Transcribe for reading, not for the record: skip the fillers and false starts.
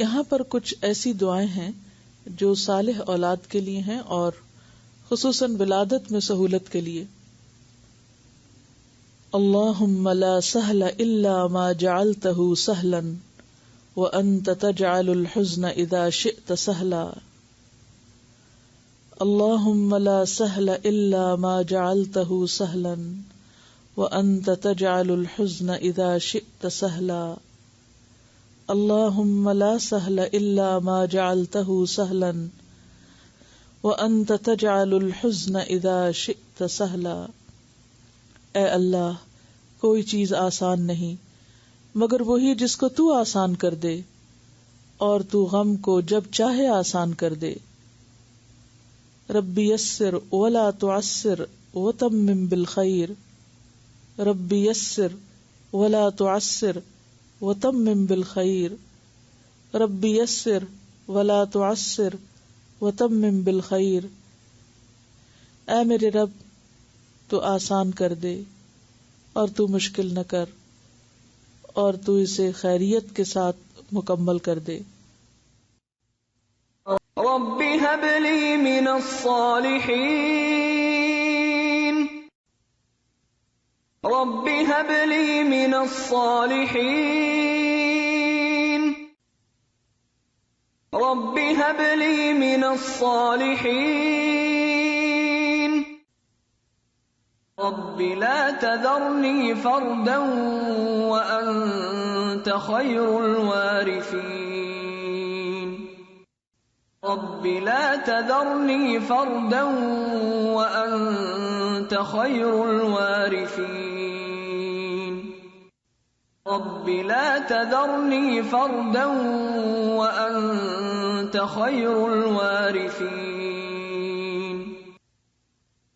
یہاں پر کچھ ایسی دعائیں ہیں جو صالح اولاد کے لیے ہیں اور خصوصاً ولادت میں سہولت کے لیے. اللہم لا سہل الا ما جعلتہ سہلا وانت تجعل الحزن اذا شئت سہلا. اللہم لا سہل الا ما جعلتہ سہلا وانت تجعل الحزن اذا شئت سہلا. اللہم لا سہل الا ما جعلتہ سہلا وانت تجعل الحزن اذا شئت سہلا. اے اللہ، کوئی چیز آسان نہیں مگر وہی جس کو تو آسان کر دے، اور تو غم کو جب چاہے آسان کر دے. ربی یسر ولا تعسر وتمم بالخیر. ربی یسر ولا تعسر وتمم بالخیر. ربی یسر ولا تعسر وتمم بالخیر. اے میرے رب، تو آسان کر دے اور تو مشکل نہ کر، اور تو اسے خیریت کے ساتھ مکمل کر دے. رب هب لي من الصالحين رب هب لي من الصالحين رب هب لي من الصالحين رب لا تذرني فردا وأنت خير الوارثين رب لا تذرني فردا وأنت خير الوارثين رب لا تذرني فردا وأنت خير الوارثين